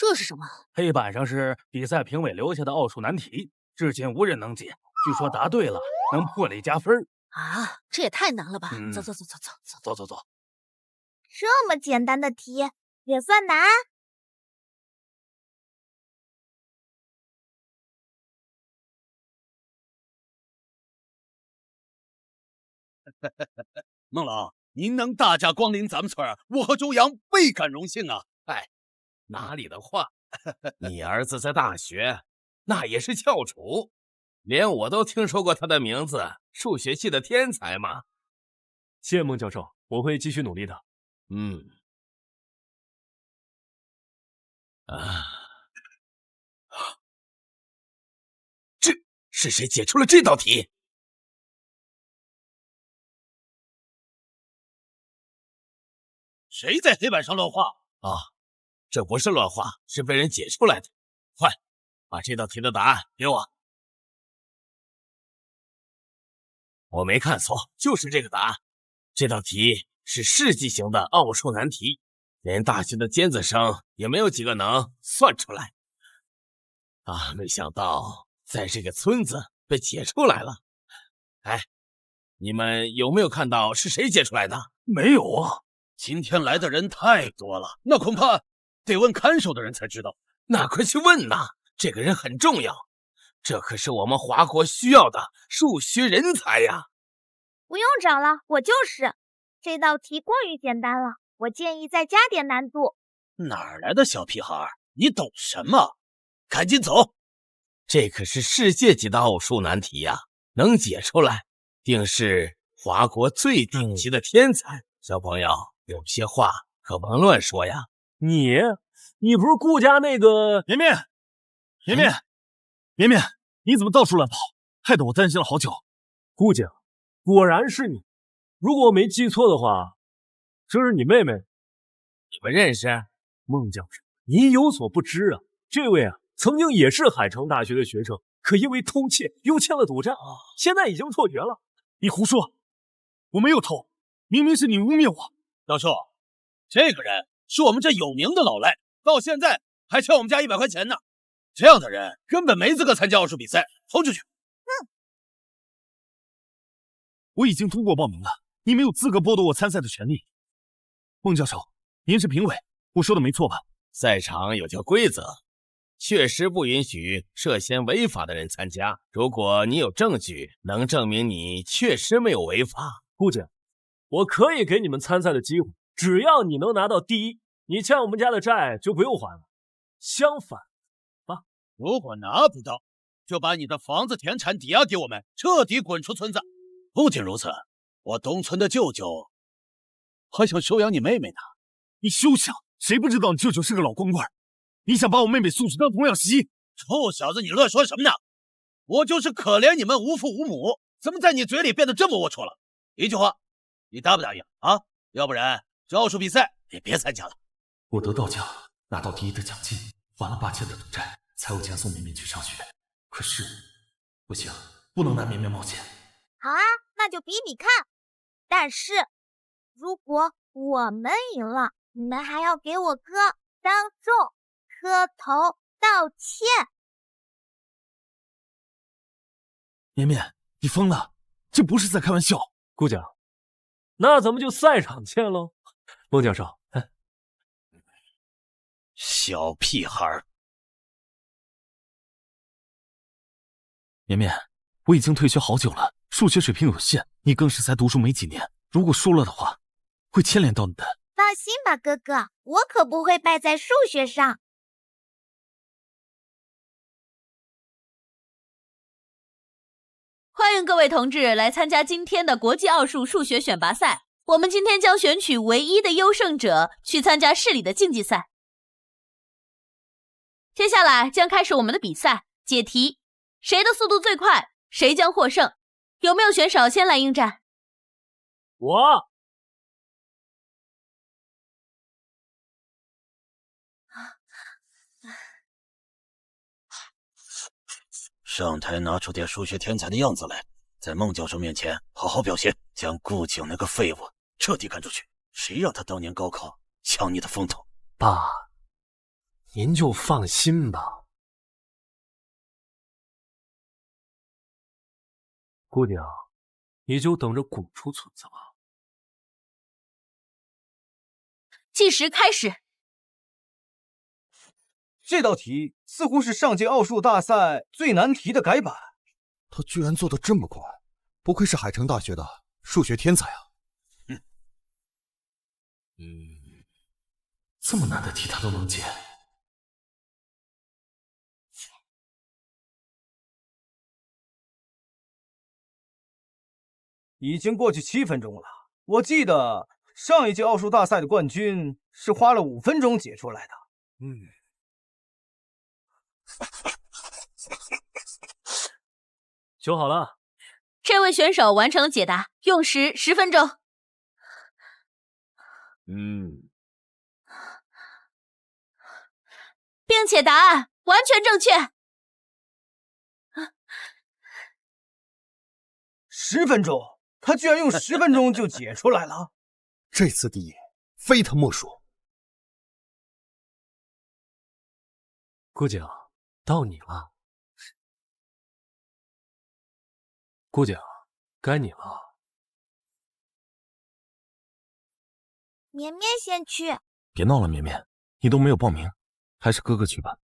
这是什么？黑板上是比赛评委留下的奥数难题，至今无人能解。据说答对了能破例加分。啊，这也太难了吧！走。这么简单的题也算难？孟老，您能大驾光临咱们村，我和周阳倍感荣幸啊！哎，哪里的话，你儿子在大学那也是翘楚，连我都听说过他的名字，数学系的天才嘛。谢谢孟教授，我会继续努力的。这是谁解出了这道题？谁在黑板上乱画？啊，这不是乱画，是被人解出来的。快，把这道题的答案给我。我没看错，就是这个答案。这道题是世纪型的奥数难题，连大学的尖子生也没有几个能算出来。啊，没想到在这个村子被解出来了。哎，你们有没有看到是谁解出来的？没有啊。今天来的人太多了，那恐怕得问看守的人才知道。那快去问呐，这个人很重要，这可是我们华国需要的数学人才呀。不用找了，我就是。这道题过于简单了，我建议再加点难度。哪儿来的小屁孩？你懂什么？赶紧走！这可是世界级的奥数难题呀，能解出来，定是华国最顶级的天才。小朋友，有些话可不能乱说呀。你不是顾家那个绵绵，你怎么到处乱跑，害得我担心了好久。顾家，果然是你。如果我没记错的话，这是你妹妹。你们认识？孟教授，您有所不知啊，这位曾经也是海城大学的学生，可因为偷窃又欠了赌债，现在已经辍学了。你胡说，我没有偷，明明是你污蔑我。教授，这个人是我们这有名的老赖，到现在还欠我们家100块钱呢。这样的人根本没资格参加奥数比赛，轰出去！我已经通过报名了，你没有资格剥夺我参赛的权利。孟教授，您是评委，我说的没错吧？赛场有条规则，确实不允许涉嫌违法的人参加。如果你有证据能证明你确实没有违法，顾家，我可以给你们参赛的机会，只要你能拿到第一，你欠我们家的债就不用还了。相反，如果拿不到，就把你的房子田产抵押给我们，彻底滚出村子。不仅如此，我东村的舅舅还想收养你妹妹呢。你休想！谁不知道你舅舅是个老光棍？你想把我妹妹送去当童养媳？臭小子，你乱说什么呢？我就是可怜你们无父无母，怎么在你嘴里变得这么龌龊了？一句话，你答不答应啊？要不然这奥数比赛也别参加了。我得到奖，拿到第一的奖金，还了8千的赌债，才有钱送绵绵去上学。可是不行，不能拿绵绵冒险。好啊，那就比比看。但是如果我们赢了，你们还要给我哥当众磕头道歉。绵绵，你疯了，这不是在开玩笑。顾家，那咱们就赛场见喽。孟教授，小屁孩。绵绵，我已经退学好久了，数学水平有限，你更是才读书没几年，如果输了的话，会牵连到你的。放心吧，哥哥，我可不会败在数学上。欢迎各位同志来参加今天的国际奥数数学选拔赛。我们今天将选取唯一的优胜者去参加市里的竞技赛。接下来将开始我们的比赛，解题，谁的速度最快，谁将获胜。有没有选手先来应战？我。上台拿出点数学天才的样子来，在孟教授面前好好表现，将顾景那个废物彻底赶出去。谁让他当年高考抢你的风头？爸，您就放心吧。姑娘，你就等着滚出村子吧。计时开始。这道题似乎是上届奥数大赛最难题的改版。他居然做得这么快，不愧是海城大学的数学天才啊！这么难的题他都能解。已经过去7分钟了，我记得上一届奥数大赛的冠军是花了5分钟解出来的。修好了。这位选手完成了解答，用时10分钟。并且答案完全正确。10分钟，他居然用10分钟就解出来了。这次第一，非他莫属。姑姐，到你了。姑姐，该你了。绵绵先去。别闹了，绵绵，你都没有报名，还是哥哥去吧。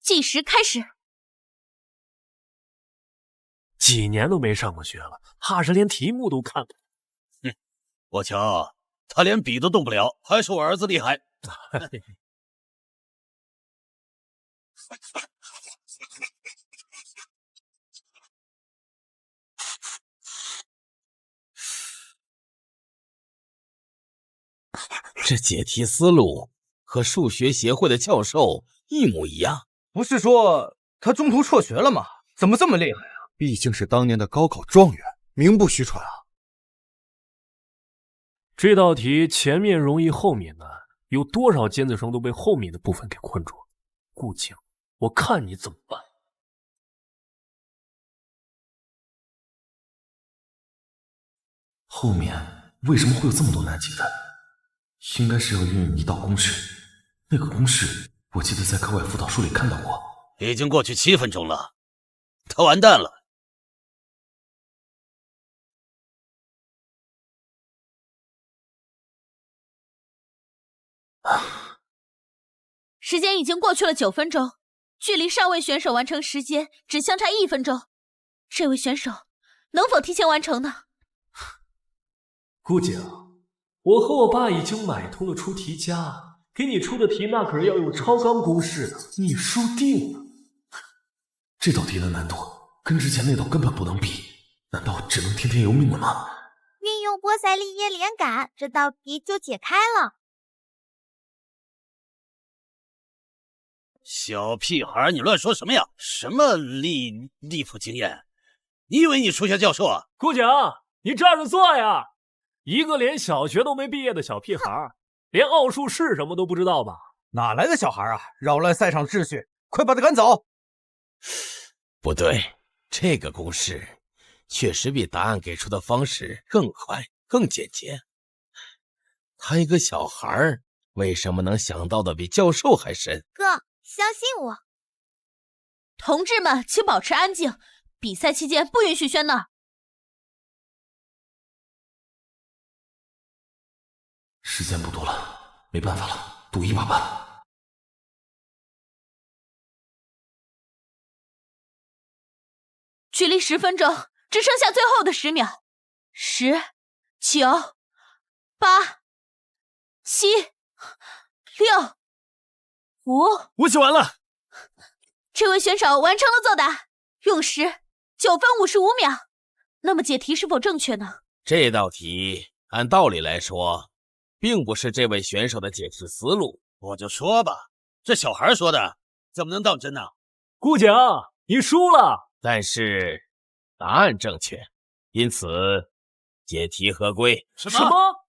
计时开始。几年都没上过学了，怕是连题目都看不懂。我瞧他连笔都动不了，还是我儿子厉害。这解题思路和数学协会的教授一模一样。不是说他中途辍学了吗？怎么这么厉害啊？毕竟是当年的高考状元，名不虚传啊。这道题前面容易后面难，有多少尖子生都被后面的部分给困住了。顾景，我看你怎么办。后面为什么会有这么多难解的？应该是要运用一道公式，那个公式我记得在课外辅导书里看到过。已经过去7分钟了，他完蛋了。时间已经过去了9分钟，距离上位选手完成时间只相差1分钟。这位选手能否提前完成呢？姑姐，我和我爸已经买通了出题家，给你出的题那可是要用超纲公式的，你输定了。这道题的难度跟之前那道根本不能比，难道只能听天由命了吗？运用波塞利耶连杆，这道题就解开了。小屁孩，你乱说什么呀？什么立谱经验？你以为你数学教授啊？姑姐，你站着做呀！一个连小学都没毕业的小屁孩，连奥数是什么都不知道吧？哪来的小孩啊？扰乱赛场秩序，快把他赶走！不对，这个公式确实比答案给出的方式更快、更简洁。他一个小孩为什么能想到的比教授还深？哥，相信我。同志们，请保持安静，比赛期间不允许喧闹。时间不多了，没办法了，赌一把吧。距离10分钟只剩下最后的10秒，10、9、8、7、6、5。我写完了。这位选手完成了作答，用时9分55秒。那么解题是否正确呢？这道题按道理来说，并不是这位选手的解题思路。我就说吧，这小孩说的怎么能当真呢？顾姐，你输了。但是答案正确，因此解题合规。什么？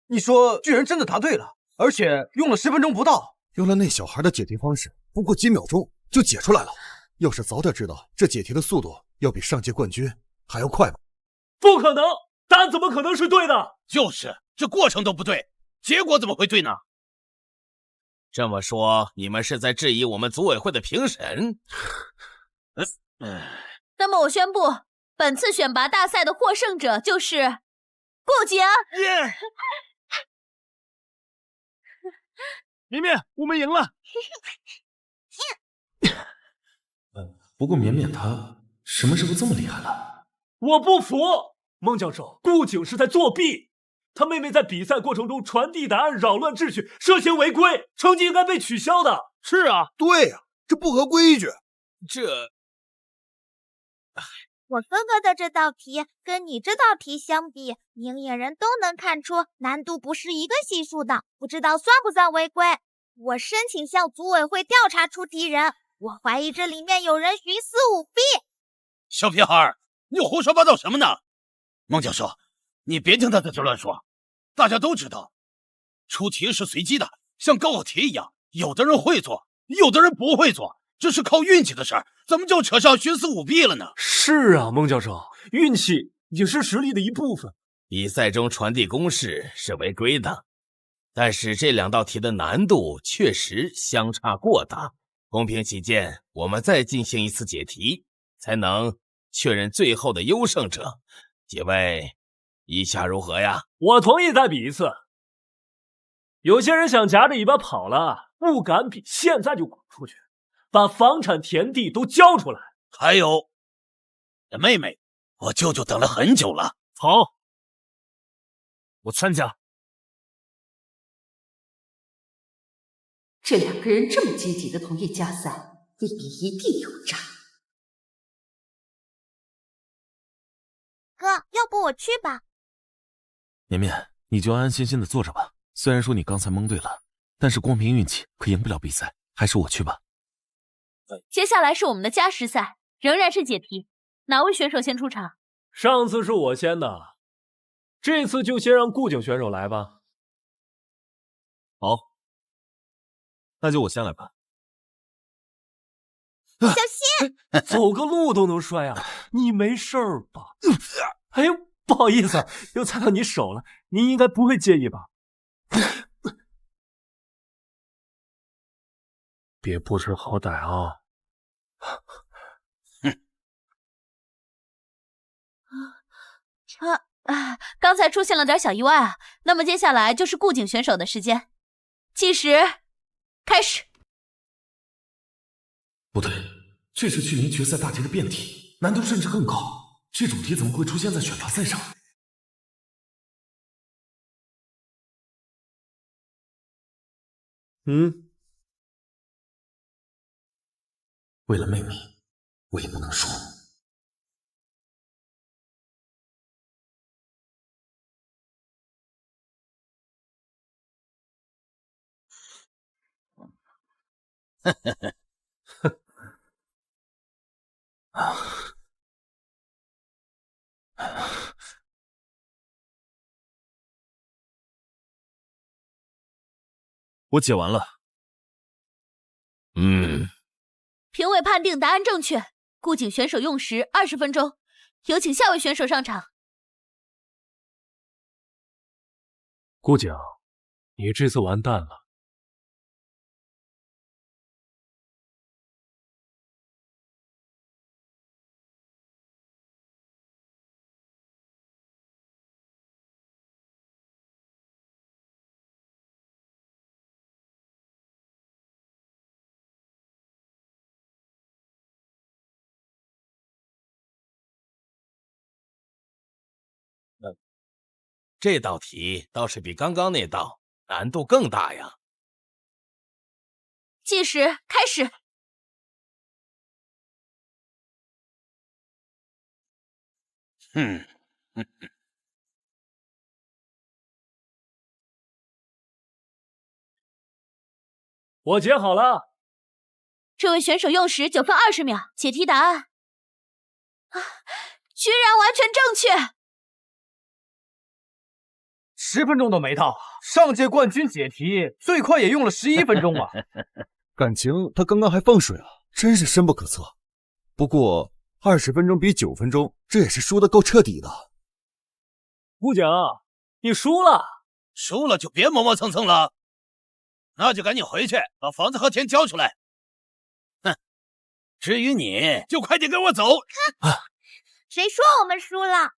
你说居然真的答对了，而且用了10分钟不到。用了那小孩的解题方式，不过几秒钟就解出来了。要是早点知道这解题的速度要比上届冠军还要快吗？不可能，答案怎么可能是对的？就是，这过程都不对，结果怎么会对呢？这么说，你们是在质疑我们组委会的评审？那么我宣布，本次选拔大赛的获胜者就是顾景。绵绵，我们赢了。不过绵绵她什么时候这么厉害了？我不服，孟教授，顾景是在作弊。他妹妹在比赛过程中传递答案，扰乱秩序，涉嫌违规，成绩应该被取消的。是啊，对呀，这不合规矩。我哥哥的这道题跟你这道题相比，明眼人都能看出难度不是一个系数的，不知道算不算违规？我申请向组委会调查出题人，我怀疑这里面有人徇私舞弊。小屁孩，你胡说八道什么呢？孟教授，你别听他在这乱说。大家都知道，出题是随机的，像高考题一样，有的人会做，有的人不会做，这是靠运气的事儿，怎么就扯上徇私舞弊了呢？是啊，孟教授，运气也是实力的一部分。比赛中传递公式是违规的，但是这2道题的难度确实相差过大。公平起见，我们再进行一次解题，才能确认最后的优胜者。几位，意下如何呀？我同意再比一次。有些人想夹着尾巴跑了，不敢比，现在就滚出去，把房产田地都交出来。还有，这妹妹，我舅舅等了很久了。好，我参加。这2个人这么积极的同意加赛，里面一定有诈。哥，要不我去吧？绵绵，你就安安心心的坐着吧。虽然说你刚才蒙对了，但是光凭运气可赢不了比赛，还是我去吧。接下来是我们的加时赛，仍然是解题。哪位选手先出场？上次是我先的，这次就先让顾景选手来吧。好，那就我先来吧。小心！走个路都能摔啊！你没事儿吧？哎呦，不好意思，又踩到你手了，您应该不会介意吧？别不识好歹啊！刚才出现了点小意外啊。那么接下来就是顾景选手的时间，计时开始。不对，这是距离决赛大题的辩题，难度甚至更高。这种题怎么会出现在选拔赛上？为了妹妹，我也不能输。我解完了。评委判定答案正确，顾景选手用时20分钟，有请下位选手上场。顾景，你这次完蛋了。这道题倒是比刚刚那道难度更大呀。计时开始。我解好了。这位选手用时9分20秒，解题答案居然完全正确。10分钟都没到，上届冠军解题最快也用了11分钟吧？感情他刚刚还放水了，真是深不可测。不过20分钟比9分钟，这也是输得够彻底的。顾景，你输了。输了就别磨磨蹭蹭了，那就赶紧回去把房子和田交出来。哼，至于你就快点跟我走。谁说我们输了？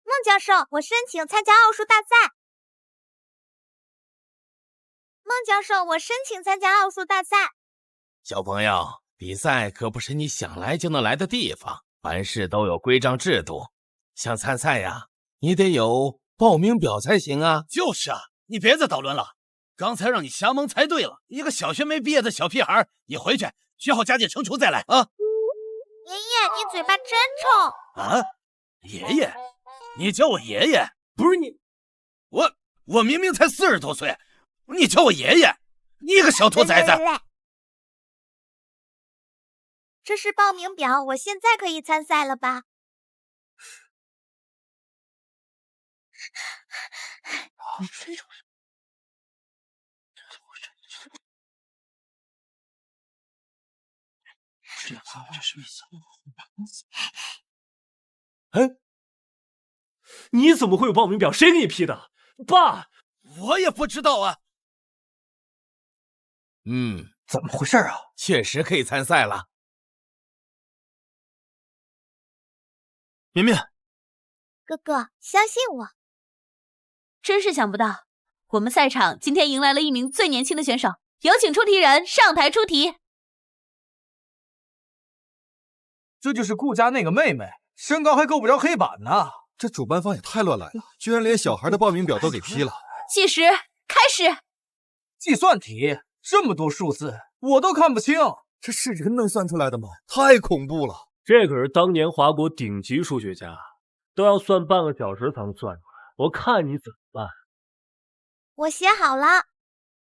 孟教授，我申请参加奥数大赛。孟教授，我申请参加奥数大赛。小朋友，比赛可不是你想来就能来的地方，凡事都有规章制度。想参赛呀，你得有报名表才行啊。就是啊，你别再捣乱了。刚才让你瞎蒙才对了，一个小学没毕业的小屁孩，你回去学好加减乘除再来啊。爷爷，你嘴巴真臭啊！爷爷，你叫我爷爷？不是你，我明明才40多岁，你叫我爷爷？你个小兔崽子！这是报名表，我现在可以参赛了吧？哎，你怎么会有报名表？谁给你批的？爸，我也不知道啊。怎么回事啊？确实可以参赛了。绵绵，哥哥，相信我。真是想不到，我们赛场今天迎来了一名最年轻的选手，有请出题人上台出题。这就是顾家那个妹妹，身高还够不着黑板呢。这主办方也太乱来了，居然连小孩的报名表都给批了。计时开始。计算题这么多数字，我都看不清，这是人能算出来的吗？太恐怖了！这可是当年华国顶级数学家，都要算半个小时才能算出来。我看你怎么办。我写好了。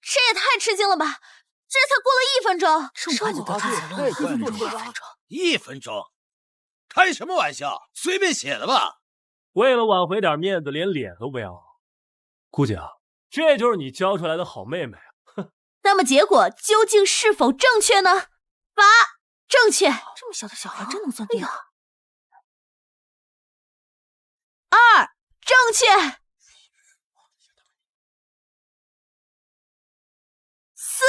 这也太吃惊了吧！这才过了1分钟，这么快就得出结论了？1分钟？开什么玩笑？随便写的吧。为了挽回点面子，连脸都不要。顾景，这就是你教出来的好妹妹啊！哼。那么结果究竟是否正确呢？8，正确。这么小的小孩真能算对啊！2，正确。4，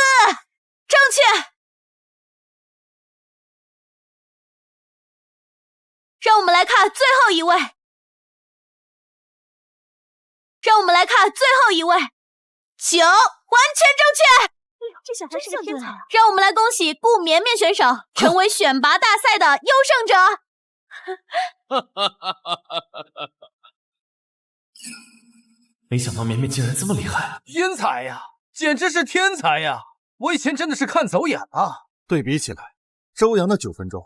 正确。让我们来看最后一位。9，完全正确。这小孩是个天才啊！让我们来恭喜顾绵绵选手成为选拔大赛的优胜者。没想到绵绵竟然这么厉害，天才呀，简直是天才呀！我以前真的是看走眼了。对比起来，周阳的9分钟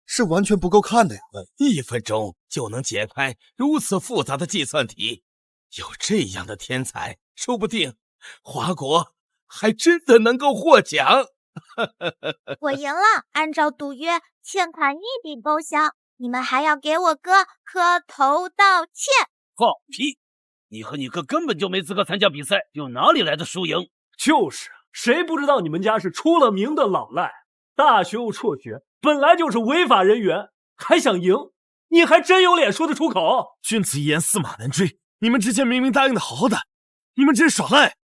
是完全不够看的呀。1分钟就能解开如此复杂的计算题，有这样的天才，说不定华国还真的能够获奖。我赢了，按照赌约，欠款1笔勾销。你们还要给我哥磕头道歉。放屁！你和你哥根本就没资格参加比赛，有哪里来的输赢？就是，谁不知道你们家是出了名的老赖？大学又辍学，本来就是违法人员，还想赢？你还真有脸说得出口？君子一言，驷马难追。你们之前明明答应的好好的，你们这是耍赖！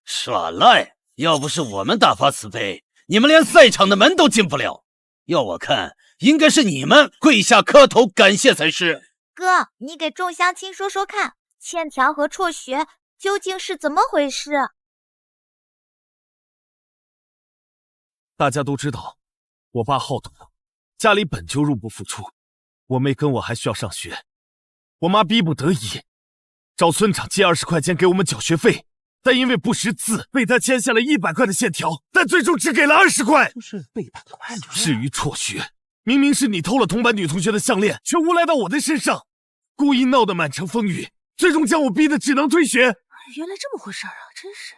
耍赖！要不是我们大发慈悲，你们连赛场的门都进不了。要我看，应该是你们跪下磕头感谢才是。哥，你给众乡亲说说看，欠条和辍学究竟是怎么回事？大家都知道，我爸好赌，家里本就入不敷出，我妹跟我还需要上学，我妈逼不得已找村长借20块钱给我们缴学费，但因为不识字，被他签下了100块的欠条，但最终只给了20块。就是背叛了。至于辍学，明明是你偷了同班女同学的项链，却诬赖到我的身上，故意闹得满城风雨，最终将我逼得只能退学。原来这么回事啊！真是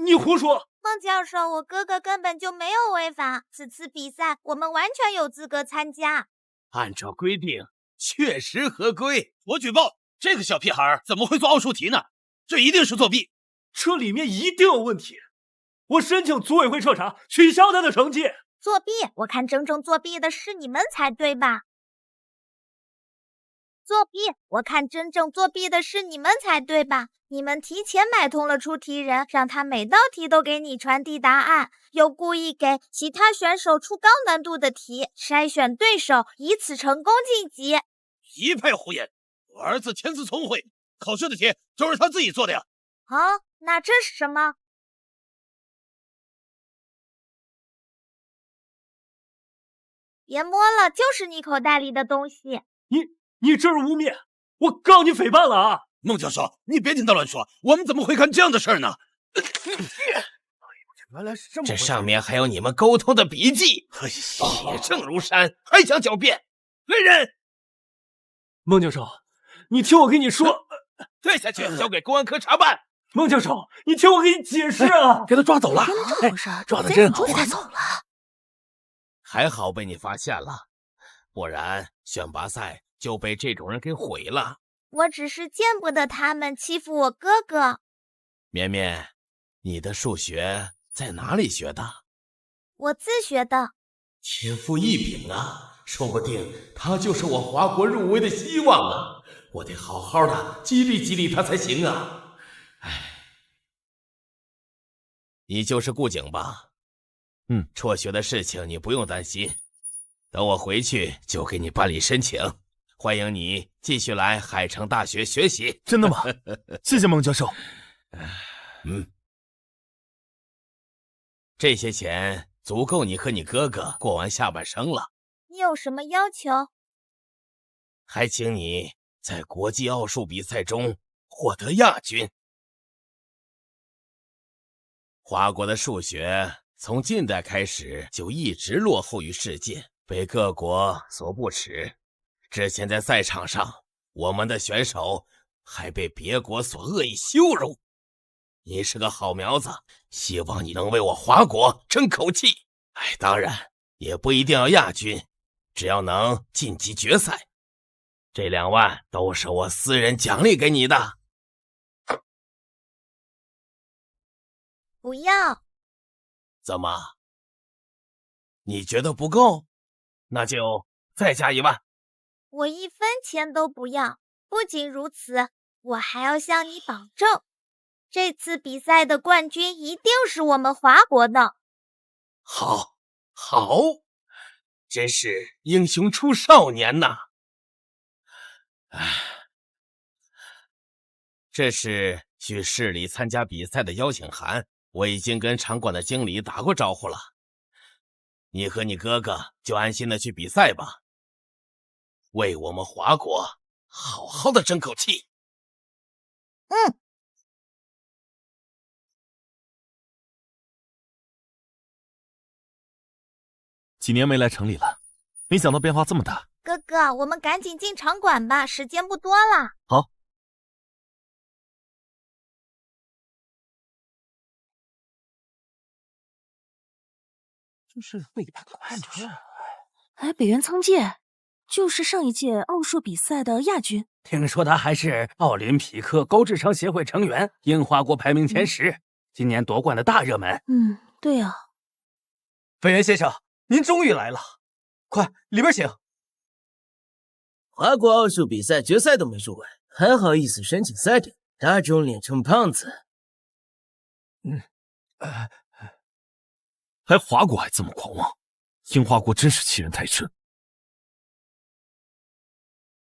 你胡说！孟教授，我哥哥根本就没有违法，此次比赛我们完全有资格参加。按照规定，确实合规。我举报这个小屁孩怎么会做奥数题呢？这一定是作弊，这里面一定有问题。我申请组委会彻查，取消他的成绩。作弊，我看真正作弊的是你们才对吧？作弊，我看真正作弊的是你们才对吧？你们提前买通了出题人，让他每道题都给你传递答案，又故意给其他选手出高难度的题，筛选对手，以此成功晋级。一派胡言！我儿子天资聪慧，考试的题都是他自己做的呀。啊，那这是什么？别摸了，就是你口袋里的东西。你这是污蔑！我告你诽谤了啊！孟教授，你别听他乱说，我们怎么会干这样的事呢？原来是这么回事。这上面还有你们沟通的笔记，铁证如山，还想狡辩？来人！孟教授，你听我跟你说，带下去，交给公安科查办。孟教授，你听我给你解释啊！给他抓走了，原来这么回事，抓得真好给他走了。还好被你发现了，不然选拔赛就被这种人给毁了。我只是见不得他们欺负我哥哥。绵绵，你的数学在哪里学的？我自学的。天赋异禀啊，说不定他就是我华国入围的希望啊！我得好好的激励激励他才行啊！哎，你就是顾景吧？辍学的事情你不用担心，等我回去就给你办理申请，欢迎你继续来海城大学学习。真的吗？谢谢孟教授。这些钱足够你和你哥哥过完下半生了。你有什么要求？还请你在国际奥数比赛中获得亚军。华国的数学从近代开始就一直落后于世界，被各国所不齿。之前在赛场上，我们的选手还被别国所恶意羞辱。你是个好苗子，希望你能为我华国争口气。当然也不一定要亚军，只要能晋级决赛。这2万都是我私人奖励给你的。不要。怎么？你觉得不够？那就再加1万。我1分钱都不要。不仅如此，我还要向你保证，这次比赛的冠军一定是我们华国的。好，真是英雄出少年呐！这是去市里参加比赛的邀请函，我已经跟场馆的经理打过招呼了。你和你哥哥就安心的去比赛吧，为我们华国好好的争口气。几年没来城里了，没想到变化这么大。哥哥，我们赶紧进场馆吧，时间不多了。好。就是被他看着。哎，北原苍介就是上一届奥数比赛的亚军。听说他还是奥林匹克高智商协会成员，英华国排名前10，今年夺冠的大热门。对啊。北原先生，您终于来了，快里边请。华国奥数比赛决赛都没入围，还好意思申请赛的，打肿脸充胖子。还华国还这么狂妄，英华国真是欺人太甚。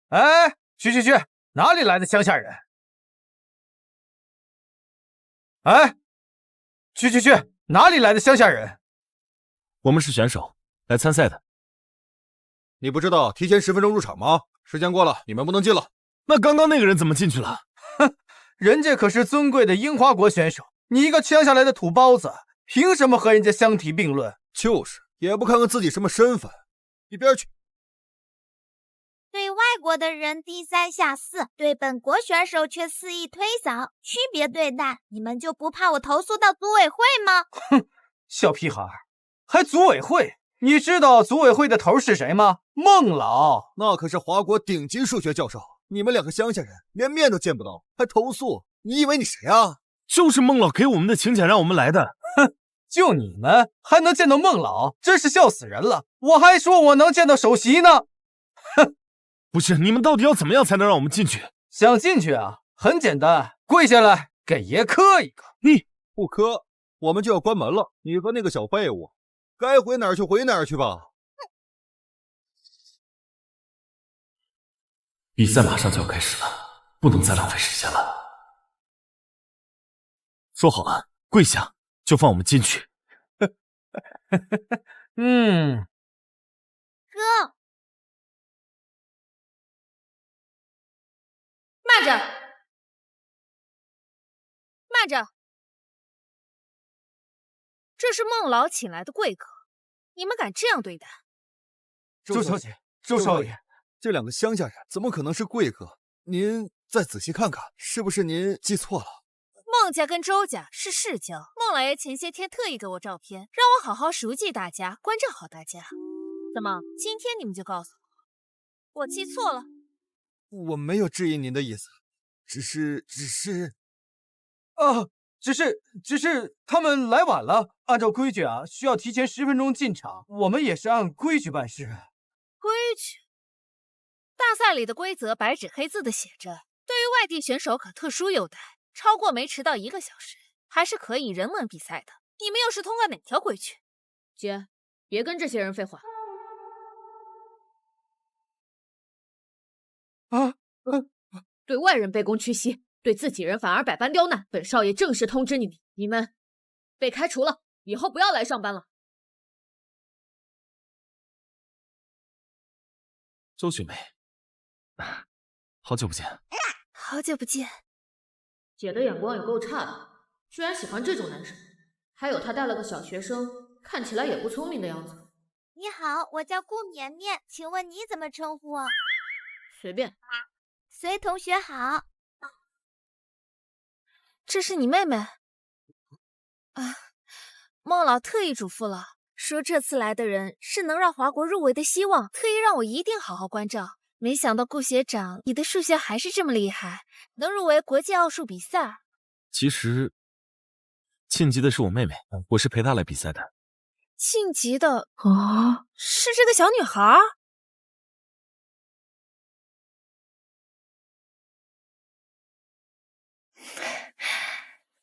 哎，去，哪里来的乡下人？哎，去，哪里来的乡下人？我们是选手，来参赛的。你不知道提前10分钟入场吗？时间过了，你们不能进了。那刚刚那个人怎么进去了？哼，人家可是尊贵的英华国选手，你一个乡下来的土包子，凭什么和人家相提并论？就是，也不看看自己什么身份。一边去。对外国的人低3下4，对本国选手却肆意推搡，区别对待，你们就不怕我投诉到组委会吗？哼，小屁孩，还组委会？你知道组委会的头是谁吗？孟老，那可是华国顶级数学教授。你们2个乡下人连面都见不到，还投诉？你以为你谁啊？就是孟老给我们的请柬让我们来的。哼，就你们还能见到孟老，真是笑死人了！我还说我能见到首席呢。哼，不是，你们到底要怎么样才能让我们进去？想进去啊，很简单，跪下来给爷磕一个。你不磕，我们就要关门了。你和那个小废物，该回哪儿去回哪儿去吧。比赛马上就要开始了，不能再浪费时间了。说好了，跪下就放我们进去。哥，慢着，慢着，这是孟老请来的贵客，你们敢这样对待？周小姐，周少爷，这两个乡下人怎么可能是贵客？您再仔细看看，是不是您记错了？孟家跟周家是世交，孟老爷前些天特意给我照片，让我好好熟记大家，关照好大家。怎么，今天你们就告诉我，我记错了？我没有质疑您的意思，只是他们来晚了，按照规矩啊，需要提前10分钟进场，我们也是按规矩办事。规矩？大赛里的规则白纸黑字的写着，对于外地选手可特殊优待，超过没迟到1个小时，还是可以人文比赛的。你们又是通过哪条规矩？姐，别跟这些人废话。对外人卑躬屈膝，对自己人反而百般刁难。本少爷正式通知你们，你们被开除了，以后不要来上班了。周学妹，好久不见。好久不见。姐的眼光也够差的，居然喜欢这种男生。还有他带了个小学生，看起来也不聪明的样子。你好，我叫顾绵绵，请问你怎么称呼？随便。隋同学好。这是你妹妹？孟老特意嘱咐了，说这次来的人是能让华国入围的希望，特意让我一定好好关照。没想到顾学长，你的数学还是这么厉害，能入围国际奥数比赛。其实晋级的是我妹妹，我是陪她来比赛的。晋级的是这个小女孩？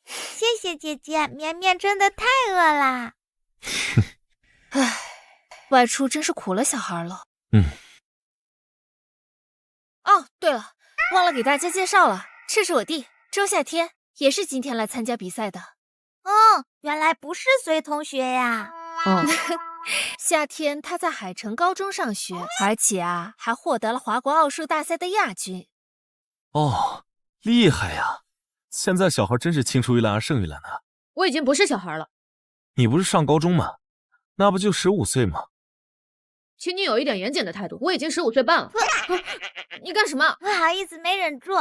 谢谢姐姐，绵绵真的太饿啦。唉，外出真是苦了小孩了。哦，对了，忘了给大家介绍了，这是我弟周夏天，也是今天来参加比赛的。原来不是隋同学呀。夏天他在海城高中上学，而且还获得了华国奥数大赛的亚军。哦，厉害呀！现在小孩真是青出于蓝而胜于蓝啊。我已经不是小孩了。你不是上高中吗？那不就15岁吗？请你有一点严谨的态度，我已经15岁半了。你干什么？不好意思，没忍住。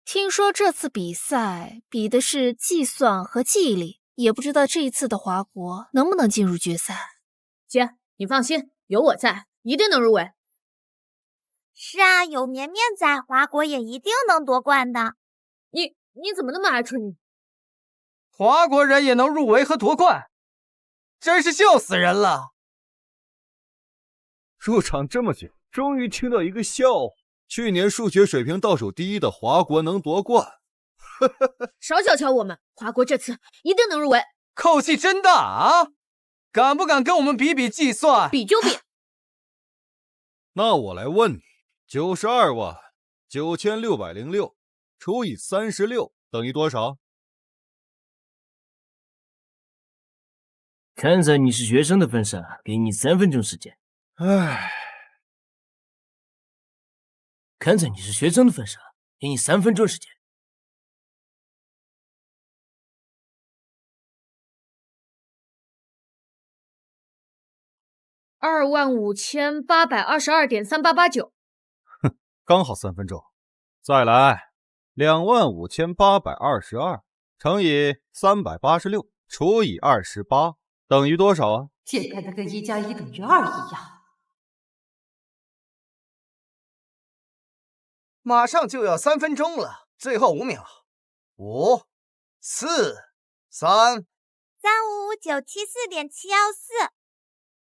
听说这次比赛比的是计算和记忆力，也不知道这一次的华国能不能进入决赛。姐，你放心，有我在，一定能入围。是啊，有绵绵在，华国也一定能夺冠的。你怎么那么爱吹牛？华国人也能入围和夺冠，真是笑死人了。入场这么久，终于听到一个笑话。去年数学水平倒数第1的华国能夺冠。少小瞧我们，华国这次一定能入围。口气真大啊！敢不敢跟我们比比计算？比就比。那我来问你，929606除以36等于多少？看在你是学生的份上，给你3分钟时间。看在你是学生的份上，给你3分钟时间。25822.3889。哼，刚好3分钟。再来，25822乘以386除以28等于多少啊？简单的跟1+1等于2一样。马上就要3分钟了，最后5秒，5、4、3、355974.714。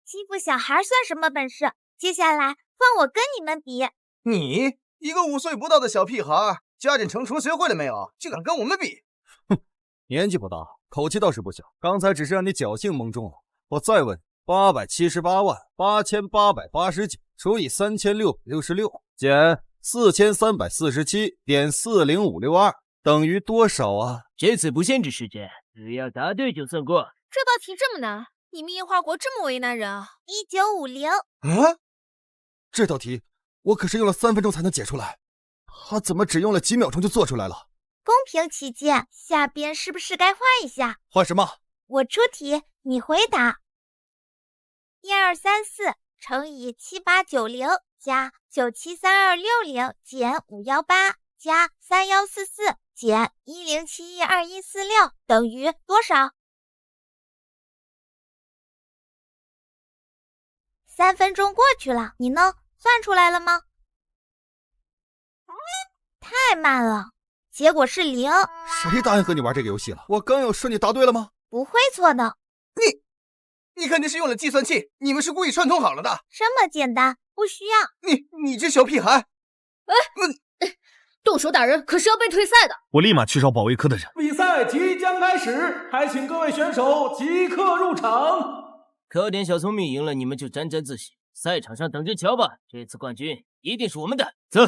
欺负小孩算什么本事？接下来换我跟你们比。你一个5岁不到的小屁孩，加减乘除学会了没有？竟敢跟我们比？哼，年纪不大，口气倒是不小。刚才只是让你侥幸蒙中了。我再问，8788889除以3666减4347.40562等于多少啊？这次不限制时间，只要答对就算过。这道题这么难，你们夜花国这么为难人啊？1950。啊？这道题我可是用了3分钟才能解出来，他怎么只用了几秒钟就做出来了？公平起见，下边是不是该换一下？换什么？我出题，你回答。1234乘以7890加973260减518加3144减10712146等于多少？3分钟过去了，你呢？算出来了吗？太慢了，结果是0。谁答应和你玩这个游戏了？我刚要说你答对了吗？不会错的。你肯定是用了计算器，你们是故意串通好了的。这么简单，不需要。你这小屁孩！动手打人可是要被退赛的。我立马去找保卫科的人。比赛即将开始，还请各位选手即刻入场。靠点小聪明赢了，你们就沾沾自喜。赛场上等着瞧吧，这次冠军一定是我们的。走。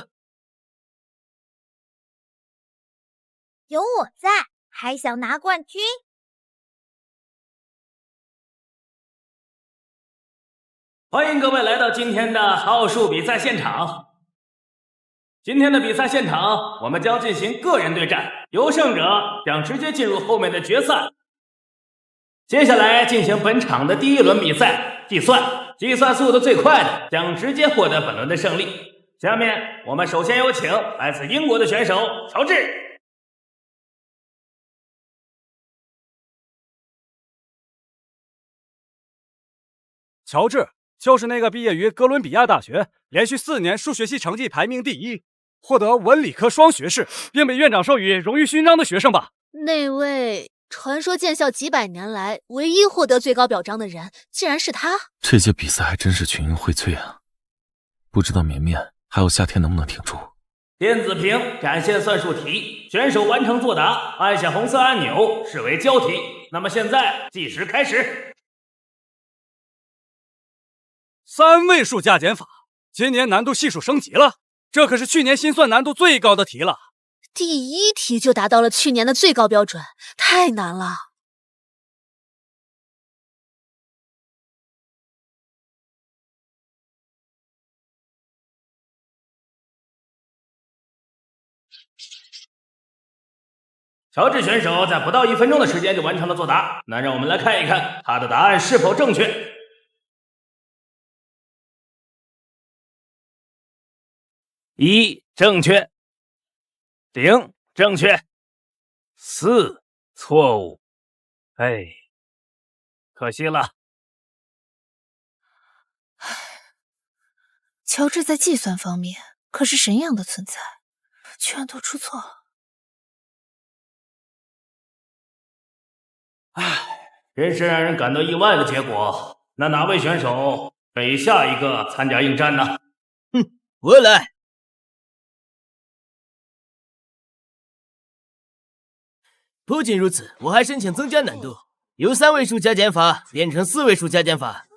有我在，还想拿冠军？欢迎各位来到今天的奥数比赛现场。今天的比赛现场，我们将进行个人对战，优胜者将直接进入后面的决赛。接下来进行本场的第1轮比赛计算速度最快的将直接获得本轮的胜利。下面我们首先有请来自英国的选手乔治。乔治就是那个毕业于哥伦比亚大学，连续4年数学系成绩排名第1，获得文理科双学士，并被院长授予荣誉勋章的学生吧？那位传说建校几百年来唯一获得最高表彰的人，竟然是他。这届比赛还真是群英荟萃啊！不知道绵绵还有夏天能不能挺住？电子屏展现算术题，选手完成作答，按下红色按钮视为交题。那么现在计时开始。3位数加减法，今年难度系数升级了，这可是去年心算难度最高的题了。第1题就达到了去年的最高标准，太难了。乔治选手在不到1分钟的时间就完成了作答，那让我们来看一看他的答案是否正确。1正确，0正确，4错误。哎，可惜了。乔治在计算方面可是神一样的存在，居然都出错了。真是让人感到意外的结果。那哪位选手可以下一个参加应战呢？我来。不仅如此，我还申请增加难度，由3位数加减法变成4位数加减法。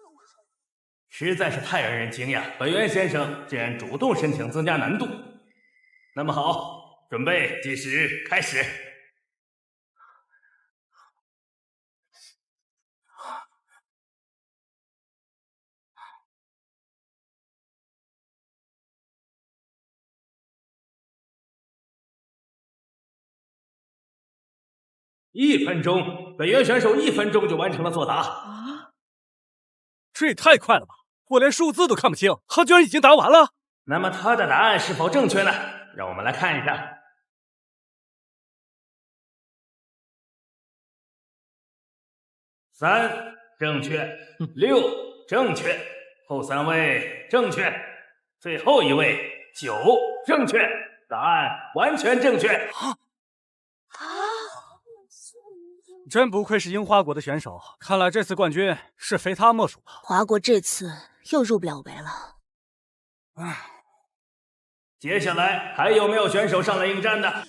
实在是太让人惊讶，本源先生竟然主动申请增加难度。那么好，准备计时开始。1分钟，本源选手1分钟就完成了作答。啊，这也太快了吧！我连数字都看不清，他居然已经答完了。那么他的答案是否正确呢？让我们来看一下。3正确，6正确，后3位正确，最后1位9正确，答案完全正确。真不愧是樱花国的选手，看来这次冠军是非他莫属了。华国这次又入不了围了。接下来还有没有选手上来应战的？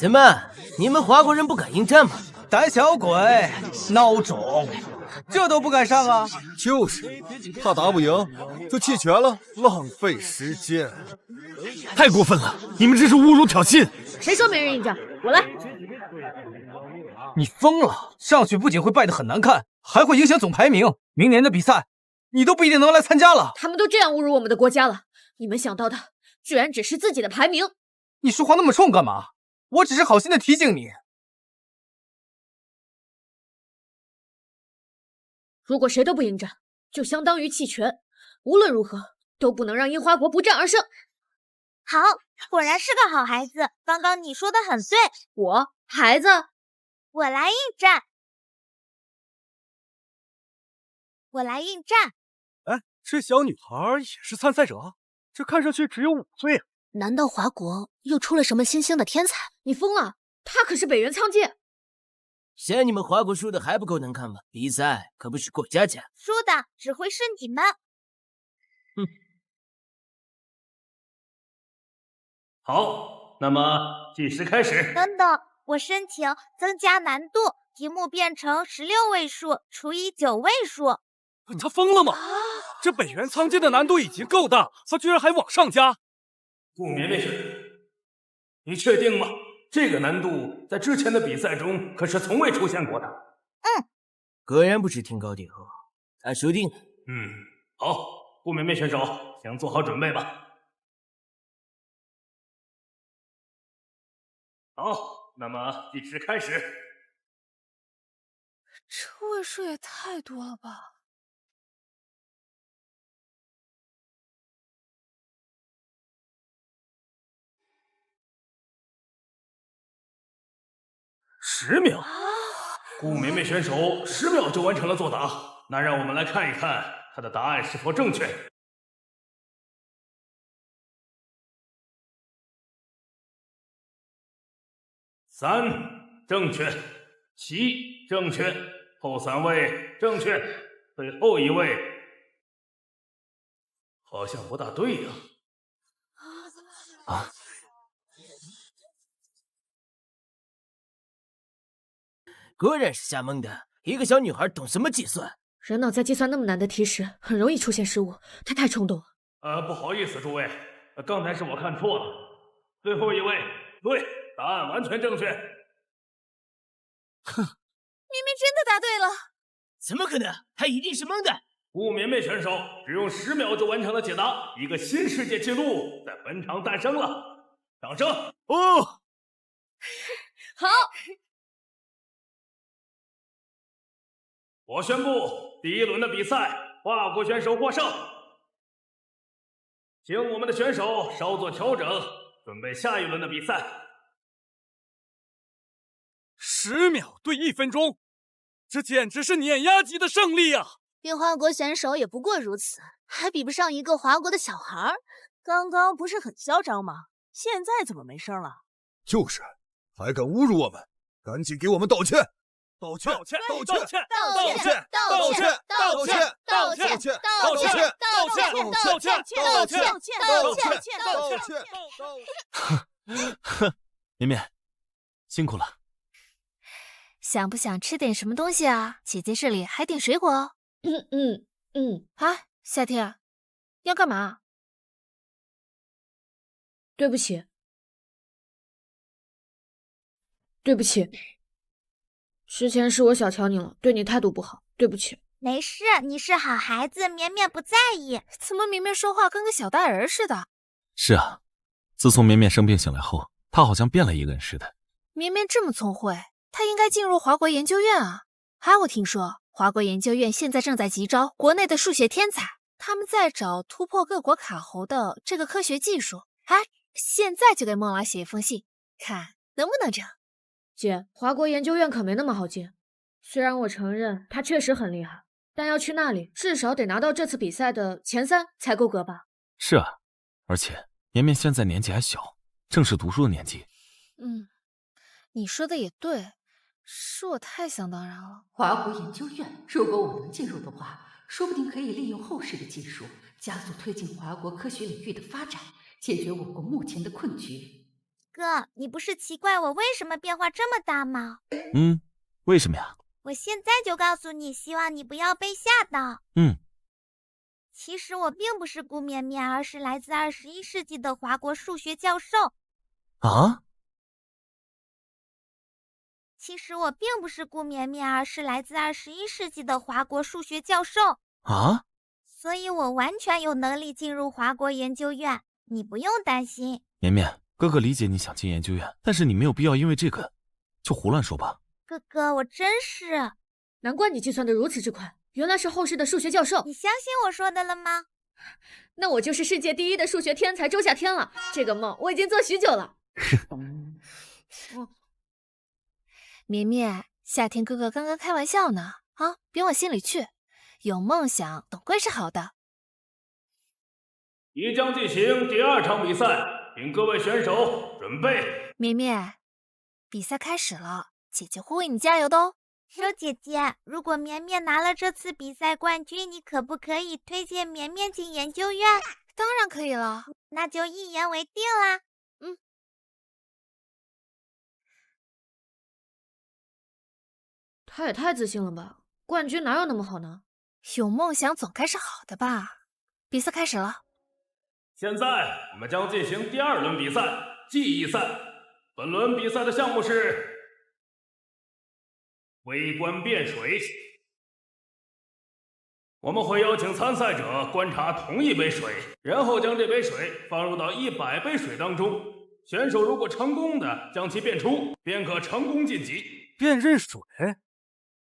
怎么，你们华国人不敢应战吗？胆小鬼，孬种，这都不敢上啊！就是，怕打不赢就弃权了，浪费时间。太过分了！你们这是侮辱挑衅！谁说没人应战？我来。你疯了！上去不仅会败得很难看，还会影响总排名。明年的比赛，你都不一定能来参加了。他们都这样侮辱我们的国家了，你们想到的居然只是自己的排名。你说话那么冲干嘛？我只是好心的提醒你。如果谁都不应战，就相当于弃权。无论如何，都不能让樱花国不战而胜。好，果然是个好孩子。刚刚你说的很对。我孩子，我来应战。我来应战。哎，这小女孩也是参赛者？这看上去只有5岁啊！难道华国又出了什么新兴的天才？你疯了！他可是北原苍介。嫌你们华国输的还不够能看吗？比赛可不是过家家。输的只会是你们。好，那么计时开始。等等，我申请增加难度，题目变成16位数除以9位数。他疯了吗？这北原苍介的难度已经够大，他居然还往上加。顾绵绵选手，你确定吗？这个难度在之前的比赛中可是从未出现过的。果然不知天高地厚。他输定了。好，顾绵绵选手，请做好准备吧。好，那么计时开始。这位数也太多了吧！10秒，顾绵绵选手10秒就完成了作答。那让我们来看一看他的答案是否正确。3正确，7正确，后3位正确，最后一位好像不大对呀。果然是瞎蒙的，一个小女孩懂什么计算？人脑在计算那么难的题时，很容易出现失误。他太冲动了。不好意思，诸位，刚才是我看错了。最后一位，对，答案完全正确。明明真的答对了。怎么可能？他一定是蒙的。顾绵绵选手只用10秒就完成了解答，一个新世界纪录在本场诞生了。掌声！好。我宣布，第1轮的比赛，华国选手获胜。请我们的选手稍作调整，准备下一轮的比赛。10秒对1分钟，这简直是碾压级的胜利啊！樱花国选手也不过如此，还比不上一个华国的小孩。刚刚不是很嚣张吗？现在怎么没声了？就是，还敢侮辱我们，赶紧给我们道歉！道歉！道歉！道歉！道歉！道歉！道歉！道歉！道歉！道歉！道歉！道歉！道歉！道歉！哼，绵绵，辛苦了。想不想吃点什么东西啊？姐姐这里还点水果哦。啊，夏天，要干嘛？对不起，对不起，之前是我小瞧你了，对你态度不好，对不起。没事，你是好孩子，绵绵不在意。怎么绵绵说话跟个小大人似的？是啊，自从绵绵生病醒来后，她好像变了一个人似的。绵绵这么聪慧，她应该进入华国研究院啊。还我听说，华国研究院现在正在急招国内的数学天才，他们在找突破各国卡喉的这个科学技术。现在就给孟老写一封信，看能不能成。姐，华国研究院可没那么好进。虽然我承认他确实很厉害，但要去那里，至少得拿到这次比赛的前3才够格吧？是啊，而且绵绵现在年纪还小，正是读书的年纪。你说的也对，是我太想当然了。华国研究院，如果我能进入的话，说不定可以利用后世的技术，加速推进华国科学领域的发展，解决我国目前的困局。哥，你不是奇怪我为什么变化这么大吗？为什么呀？我现在就告诉你，希望你不要被吓到。其实我并不是顾绵绵，而是来自21世纪的华国数学教授。啊？其实我并不是顾绵绵，而是来自21世纪的华国数学教授。啊？所以我完全有能力进入华国研究院，你不用担心。绵绵，哥哥理解你想进研究院，但是你没有必要因为这个就胡乱说吧。哥哥，我真是……难怪你计算的如此之快，原来是后世的数学教授。你相信我说的了吗？那我就是世界第一的数学天才周夏天了。这个梦我已经做许久了。绵绵，夏天哥哥刚刚开玩笑呢，啊，别往心里去。有梦想总归是好的。即将进行第2场比赛，请各位选手准备。绵绵，比赛开始了，姐姐会为你加油的哦。周姐姐，如果绵绵拿了这次比赛冠军，你可不可以推荐绵绵进研究院？当然可以了，那就一言为定啦。他也太自信了吧，冠军哪有那么好呢？有梦想总该是好的吧。比赛开始了，现在我们将进行第2轮比赛，记忆赛。本轮比赛的项目是微观变水。我们会邀请参赛者观察同一杯水，然后将这杯水放入到100杯水当中。选手如果成功的将其变出，便可成功晋级。辨认水？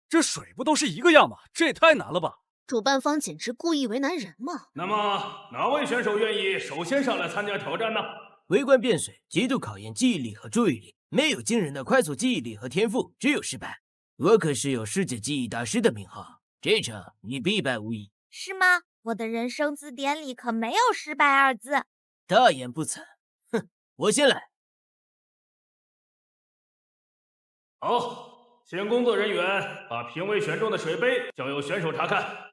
这水不都是一个样吗？这也太难了吧！主办方简直故意为难人嘛！那么哪位选手愿意首先上来参加挑战呢？微观变水极度考验记忆力和注意力，没有惊人的快速记忆力和天赋，只有失败。我可是有世界记忆大师的名号，这场你必败无疑。是吗？我的人生字典里可没有失败2字。大言不惭！哼，我先来。好，请工作人员把评委选中的水杯交由选手查看。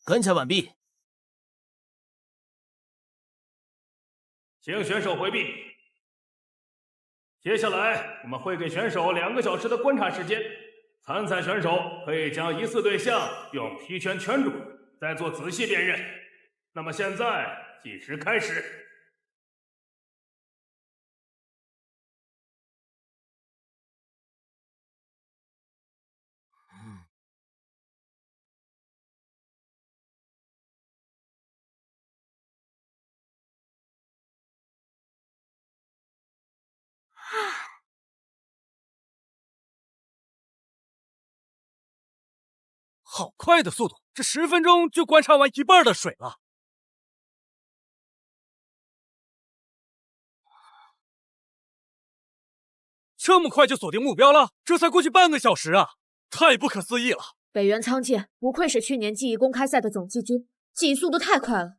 观察完毕，请选手回避。接下来我们会给选手2个小时的观察时间，参赛选手可以将疑似对象用皮圈圈住，再做仔细辨认。那么现在计时开始。好快的速度，这10分钟就观察完1半的水了。这么快就锁定目标了？这才过去半个小时啊，太不可思议了！北原仓介不愧是去年记忆公开赛的总季军，记忆速度太快了。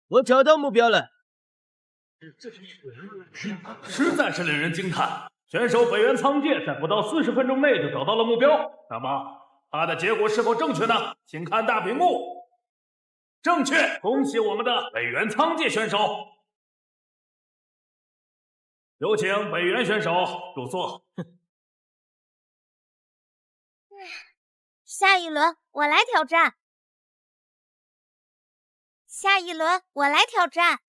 我找到目标了。实在是令人惊叹，选手北原仓介在不到40分钟内就找到了目标。那么他的结果是否正确呢？请看大屏幕。正确，恭喜我们的北原仓介选手。有请北原选手入座。下一轮我来挑战。下一轮我来挑战。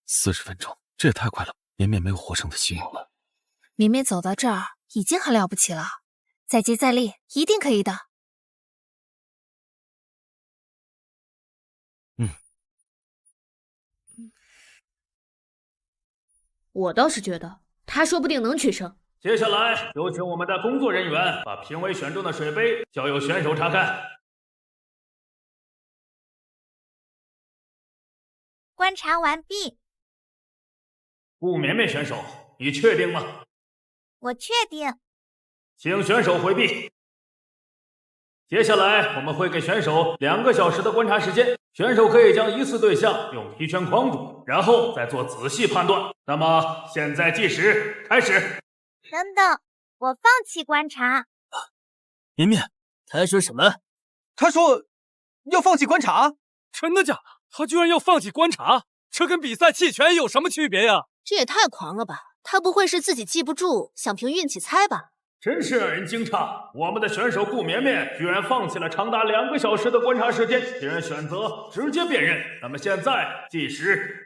40分钟，这也太快了，绵绵没有获胜的希望了。绵绵走到这儿已经很了不起了，再接再厉，一定可以的。我倒是觉得他说不定能取胜。接下来有请我们的工作人员把评委选中的水杯交由选手查看。观察完毕。顾绵绵选手，你确定吗？我确定。请选手回避。接下来我们会给选手2个小时的观察时间，选手可以将疑似对象用皮圈框住，然后再做仔细判断。那么现在计时开始。等等，我放弃观察。绵绵，他说什么？他说要放弃观察。真的假的？他居然要放弃观察？这跟比赛弃权有什么区别呀？这也太狂了吧！他不会是自己记不住，想凭运气猜吧？真是让人惊诧，我们的选手顾绵绵居然放弃了长达2个小时的观察时间，竟然选择直接辨认。那么现在计时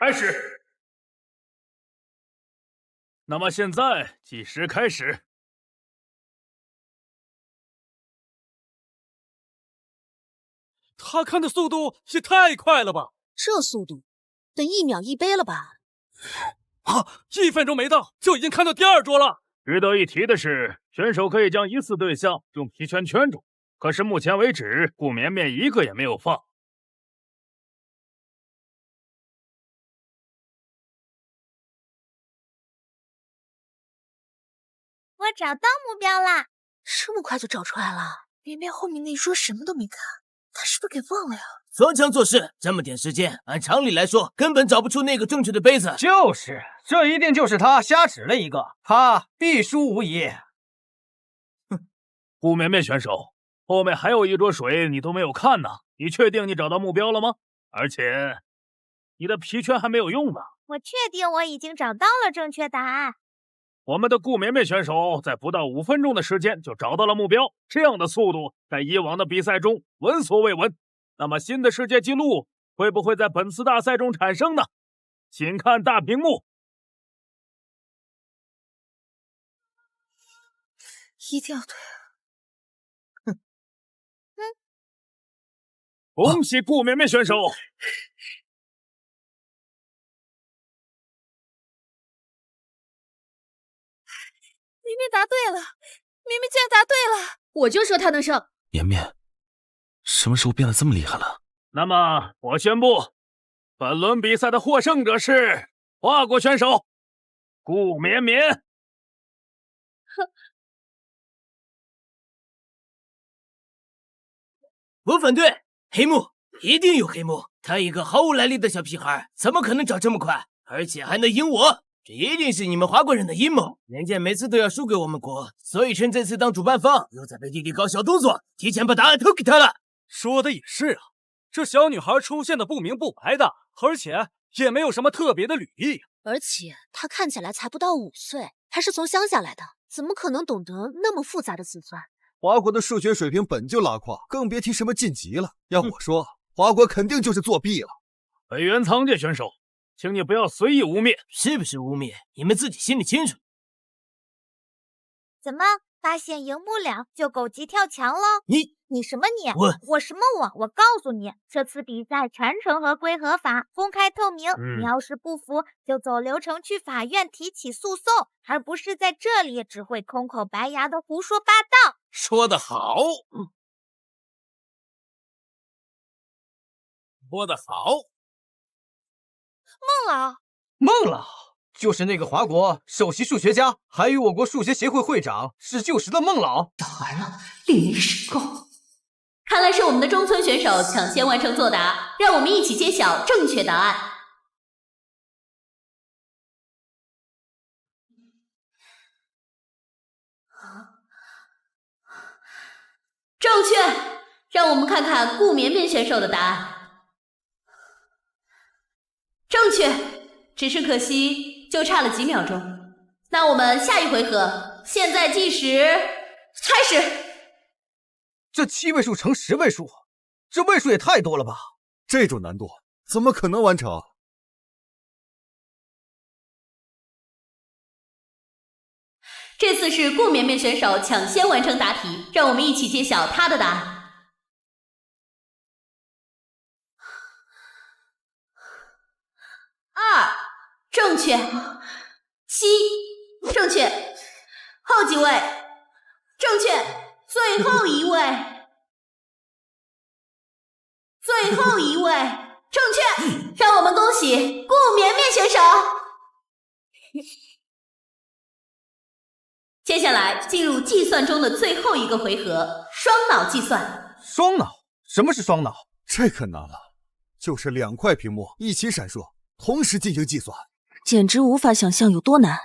开始。他看的速度也太快了吧！这速度，等1秒1杯了吧？啊，1分钟没到就已经看到第2桌了。值得一提的是，选手可以将疑似对象用皮圈圈住，可是目前为止，顾绵绵一个也没有放。我找到目标啦！这么快就找出来了？绵绵后面那一桌什么都没看，他是不是给忘了呀？装腔作势，这么点时间，按常理来说，根本找不出那个正确的杯子。就是，这一定就是他瞎指了一个，他必输无疑。哼，顾绵绵选手，后面还有一桌水你都没有看呢，你确定你找到目标了吗？而且，你的皮圈还没有用呢。我确定我已经找到了正确答案。我们的顾绵绵选手在不到5分钟的时间就找到了目标，这样的速度在以往的比赛中闻所未闻。那么新的世界纪录会不会在本次大赛中产生呢？请看大屏幕。一定要对。恭喜顾绵绵选手！绵绵答对了，绵绵竟然答对了！我就说他能胜。绵绵，什么时候变得这么厉害了？那么我宣布，本轮比赛的获胜者是华国选手顾绵绵。我反对，黑幕一定有黑幕。他一个毫无来历的小屁孩，怎么可能找这么快，而且还能赢我？这一定是你们华国人的阴谋。人家每次都要输给我们国，所以趁这次当主办方，又在背地里搞小动作，提前把答案投给他了。说的也是啊，这小女孩出现的不明不白的，而且也没有什么特别的履历。而且她看起来才不到5岁，还是从乡下来的，怎么可能懂得那么复杂的字算？华国的数学水平本就拉胯，更别提什么晋级了。要我说，华国肯定就是作弊了。北原苍介选手，请你不要随意污蔑。是不是污蔑，你们自己心里清楚。怎么发现赢不了就狗急跳墙了？你什么你？我什么我？我告诉你，这次比赛全程合规合法，公开透明。你要是不服，就走流程去法院提起诉讼，而不是在这里只会空口白牙的胡说八道。说得好，说得好。孟老就是那个华国首席数学家，还与我国数学协会会长是旧时的孟老。当然了，令人失控。看来是我们的中村选手抢先完成作答，让我们一起揭晓正确答案。正确，让我们看看顾绵绵选手的答案。正确，只是可惜就差了几秒钟。那我们下一回合，现在计时开始。这7位数乘10位数，这位数也太多了吧？这种难度怎么可能完成？这次是顾绵绵选手抢先完成答题，让我们一起揭晓他的答案。2，正确。7，正确。后几位，正确。最后一位，最后一位，正确。让我们恭喜顾绵绵选手。接下来进入计算中的最后一个回合——双脑计算。双脑？什么是双脑？这可难了，就是2块屏幕一起闪烁，同时进行计算，简直无法想象有多难。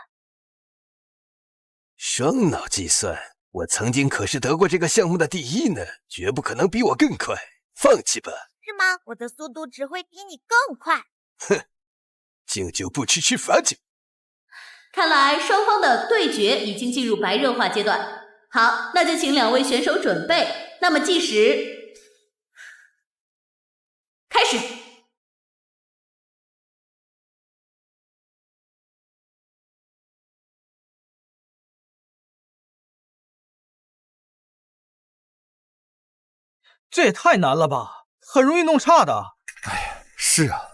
双脑计算，我曾经可是得过这个项目的第1呢，绝不可能比我更快。放弃吧。是吗？我的速度只会比你更快。哼，敬酒不吃吃罚酒。看来双方的对决已经进入白热化阶段。好，那就请2位选手准备。那么计时开始。这也太难了吧，很容易弄差的。哎，是啊。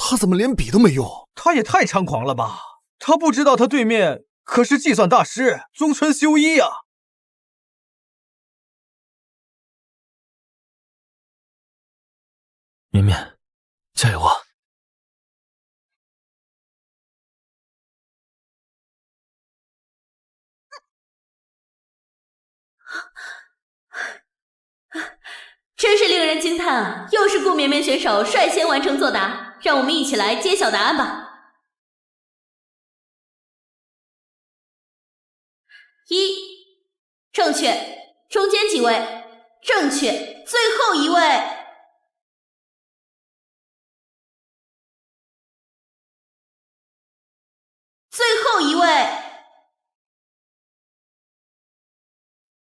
他怎么连笔都没用？他也太猖狂了吧！他不知道他对面可是计算大师中村修一啊！绵绵，加油啊！真是令人惊叹啊！又是顾绵绵选手率先完成作答，让我们一起来揭晓答案吧。1，正确。中间几位？正确。最后一位？最后一位？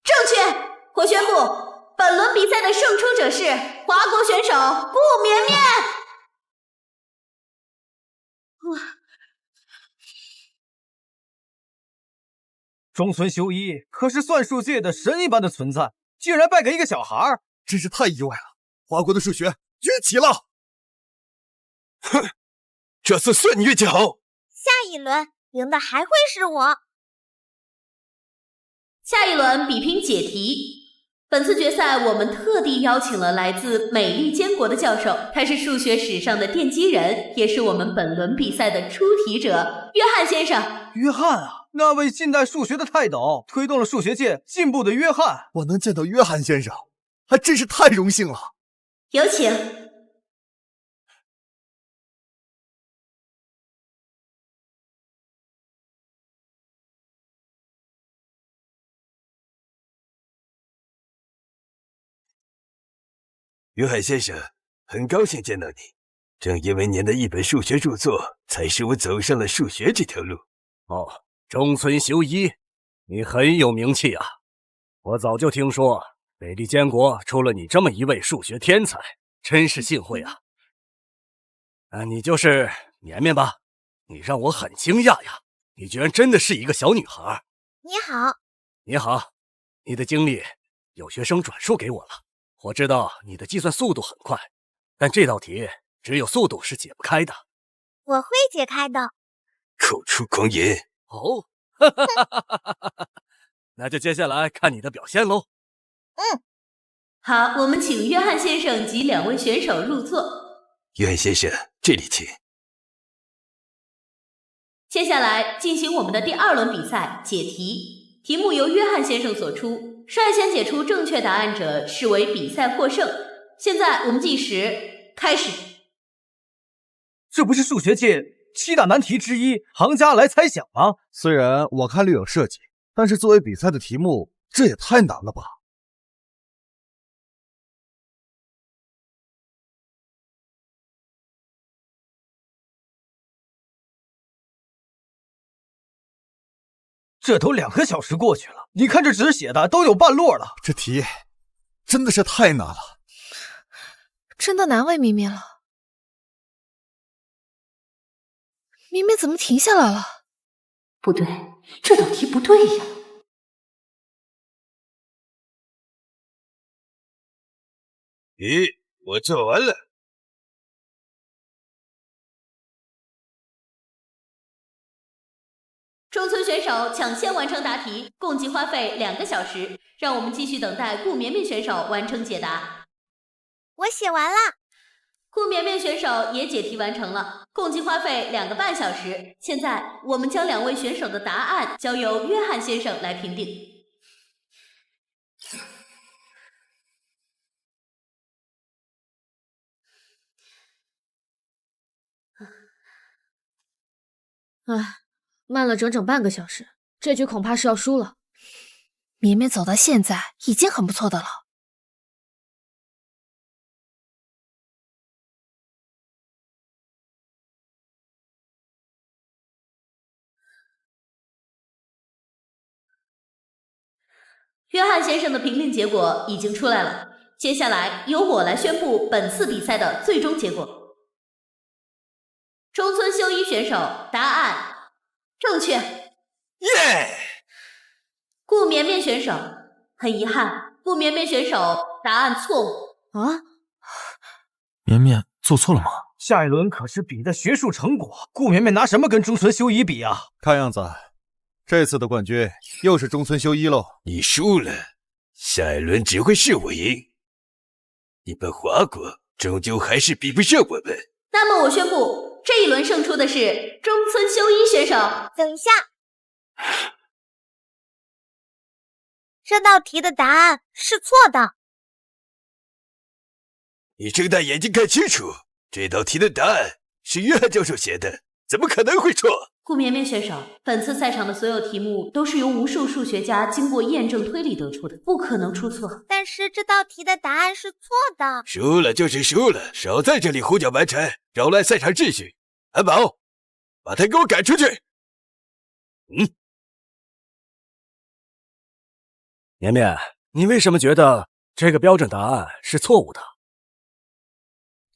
正确。我宣布，本轮比赛的胜出者是华国选手顾绵绵。中村修一可是算术界的神一般的存在，竟然败给一个小孩，真是太意外了！华国的数学崛起了！哼，这次算你运气好。下一轮赢的还会是我。下一轮比拼解题。本次决赛我们特地邀请了来自美利坚国的教授，他是数学史上的奠基人，也是我们本轮比赛的出题者约翰先生。约翰啊，那位近代数学的泰斗，推动了数学界进步的约翰。我能见到约翰先生，还真是太荣幸了。有请。约翰先生，很高兴见到你。正因为您的一本数学著作，才使我走上了数学这条路。哦，中村修一，你很有名气啊！我早就听说美利坚国出了你这么一位数学天才，真是幸会啊！你就是绵绵吧？你让我很惊讶呀！你居然真的是一个小女孩。你好。你好，你的经历有学生转述给我了。我知道你的计算速度很快，但这道题只有速度是解不开的。我会解开的。口出狂言。哦，那就接下来看你的表现喽。好，我们请约翰先生及2位选手入座。约翰先生，这里请。接下来进行我们的第2轮比赛解题，题目由约翰先生所出，率先解出正确答案者视为比赛获胜。现在我们计时开始。这不是数学界7大难题之一，行家来猜想吗？虽然我看略有设计，但是作为比赛的题目，这也太难了吧！这都2个小时过去了，你看这纸写的都有半摞了。这题真的是太难了，真的难为绵绵了。绵绵怎么停下来了？不对，这道题不对呀。咦，我做完了。中村选手抢先完成答题，共计花费2个小时。让我们继续等待顾绵绵选手完成解答。我写完了。顾绵绵选手也解题完成了，共计花费2个半小时。现在我们将2位选手的答案交由约翰先生来评定。唉，慢了整整半个小时，这局恐怕是要输了。绵绵走到现在已经很不错的了。约翰先生的评定结果已经出来了，接下来由我来宣布本次比赛的最终结果。中村修一选手答案正确，耶！顾绵绵选手很遗憾，顾绵绵选手答案错误啊！绵绵做错了吗？下一轮可是比的学术成果，顾绵绵拿什么跟中村修一比啊？看样子这次的冠军又是中村修一喽。你输了，下一轮只会是我赢。你们华国终究还是比不上我们。那么我宣布，这一轮胜出的是中村修一选手。等一下，这道题的答案是错的。你睁大眼睛看清楚，这道题的答案是约翰教授写的，怎么可能会错？顾绵绵选手，本次赛场的所有题目都是由无数数学家经过验证推理得出的，不可能出错。但是这道题的答案是错的。输了就是输了，少在这里胡搅蛮缠，扰乱赛场秩序。安保，把他给我赶出去！绵绵，你为什么觉得这个标准答案是错误的？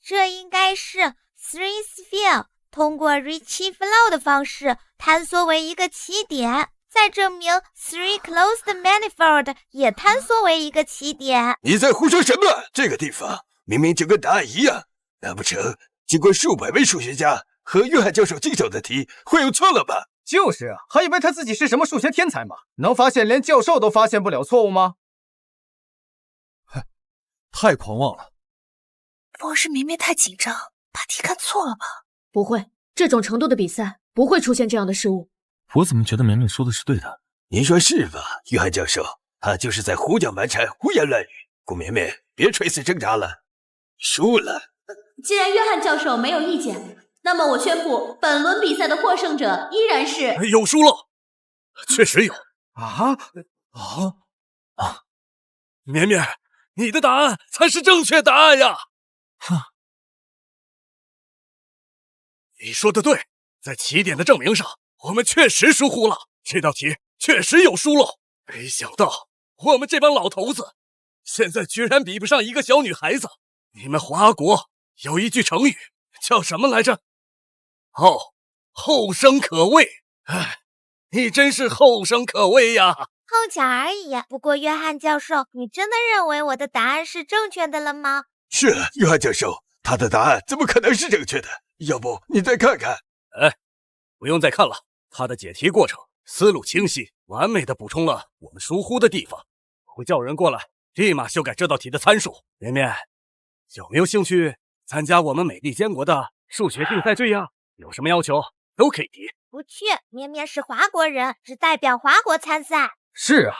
这应该是 three sphere 通过 Ricci flow 的方式坍缩为一个起点，再证明 three closed manifold 也坍缩为一个起点。你在胡说什么？这个地方明明就跟答案一样，难不成经过数百位数学家和约翰教授经手的题会有错了吧？就是啊，还以为他自己是什么数学天才嘛，能发现连教授都发现不了错误吗？太狂妄了。不会是绵绵太紧张，把题看错了吧？不会，这种程度的比赛不会出现这样的失误。我怎么觉得绵绵说的是对的？您说是吧，约翰教授？他就是在胡搅蛮缠、胡言乱语。顾绵绵，别垂死挣扎了，输了。既然约翰教授没有意见，那么我宣布，本轮比赛的获胜者依然是……有输了，确实有绵绵，你的答案才是正确答案呀！哼，你说的对，在起点的证明上，我们确实疏忽了，这道题确实有疏漏。没想到我们这帮老头子，现在居然比不上一个小女孩子。你们华国有一句成语叫什么来着？后生可畏。哎，你真是后生可畏呀！碰巧而已。不过约翰教授，你真的认为我的答案是正确的了吗？是啊，约翰教授，他的答案怎么可能是正确的？要不你再看看？哎，不用再看了，他的解题过程思路清晰，完美的补充了我们疏忽的地方。我会叫人过来，立马修改这道题的参数。绵绵，有没有兴趣参加我们美利坚国的数学竞赛队呀？有什么要求都可以提。不去，绵绵是华国人，只代表华国参赛。是啊，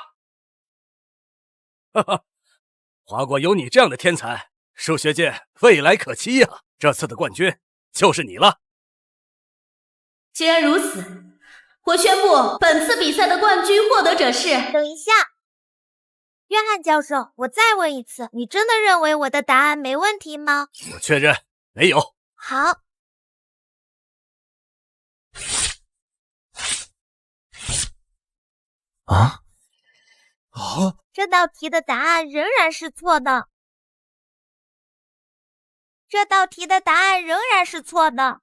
哈哈，华国有你这样的天才，数学界未来可期呀！这次的冠军就是你了。既然如此，我宣布本次比赛的冠军获得者是……等一下，约翰教授，我再问一次，你真的认为我的答案没问题吗？我确认没有。好。这道题的答案仍然是错的。这道题的答案仍然是错的。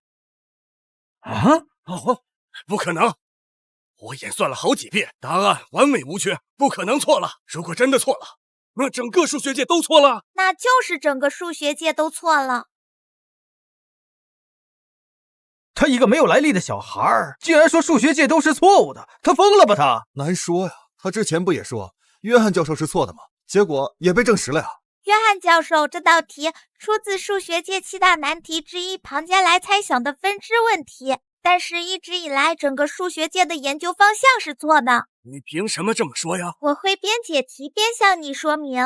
不可能！我演算了好几遍，答案完美无缺，不可能错了。如果真的错了，那整个数学界都错了。那就是整个数学界都错了。他一个没有来历的小孩，竟然说数学界都是错误的，他疯了吧他？难说呀，他之前不也说约翰教授是错的吗？结果也被证实了呀。约约翰教授，这道题出自数学界7大难题之一庞加莱猜想的分支问题，但是一直以来整个数学界的研究方向是错的。你凭什么这么说呀？我会边解题边向你说明。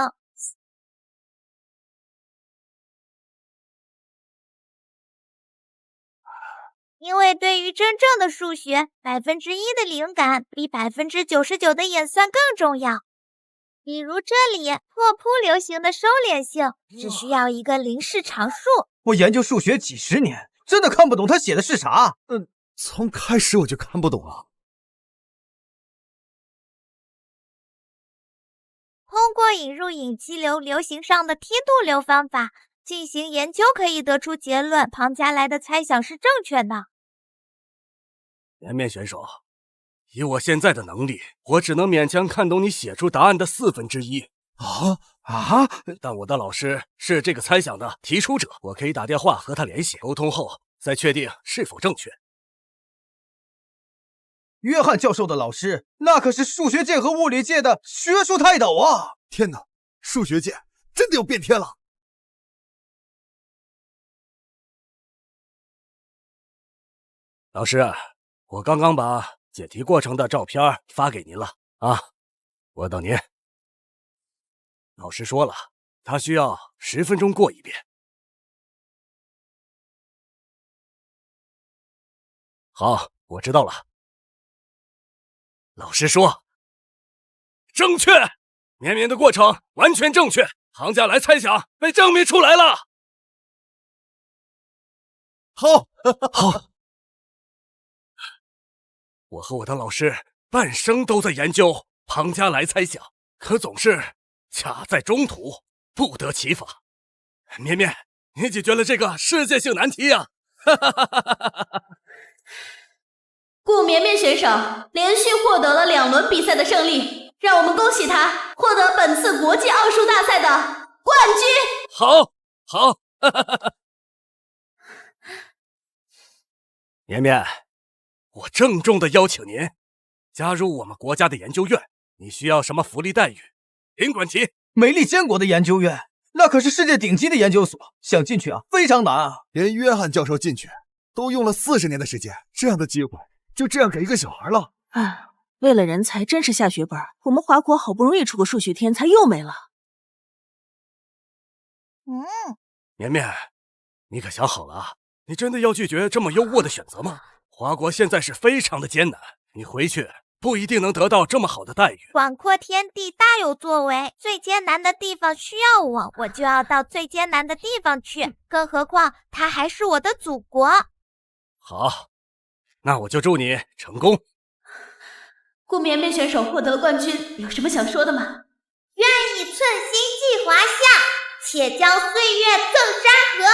因为对于真正的数学，1%的灵感比99%的演算更重要。比如这里拓扑流行的收敛性，只需要一个零式常数。我研究数学几10年，真的看不懂他写的是啥。从开始我就看不懂了。通过引入引激流流行上的梯度流方法进行研究，可以得出结论，庞加莱的猜想是正确的。颜面选手，以我现在的能力，我只能勉强看懂你写出答案的1/4。但我的老师是这个猜想的提出者，我可以打电话和他联系，沟通后再确定是否正确。约翰教授的老师，那可是数学界和物理界的学术泰斗啊！天哪，数学界真的要变天了！老师，我刚刚把解题过程的照片发给您了啊，我等您。老师说了，他需要10分钟过一遍。好，我知道了。老师说，正确，绵绵的过程完全正确，庞加莱猜想被证明出来了。好，好。我和我的老师半生都在研究庞加莱猜想，可总是卡在中途，不得其法。绵绵，你解决了这个世界性难题呀！顾绵绵选手连续获得了2轮比赛的胜利，让我们恭喜他获得本次国际奥数大赛的冠军。好，绵绵，我郑重地邀请您加入我们国家的研究院。你需要什么福利待遇？尽管提。美利坚国的研究院，那可是世界顶级的研究所，想进去啊，非常难啊！连约翰教授进去都用了40年的时间，这样的机会就这样给一个小孩了。唉，为了人才真是下血本，我们华国好不容易出个数学天才又没了。绵绵，你可想好了啊？你真的要拒绝这么优渥的选择吗？华国现在是非常的艰难，你回去不一定能得到这么好的待遇。广阔天地大有作为，最艰难的地方需要我就要到最艰难的地方去，更何况它还是我的祖国。好，那我就祝你成功。顾绵绵选手获得了冠军，有什么想说的吗？愿以寸心寄华夏，且将岁月赠山河。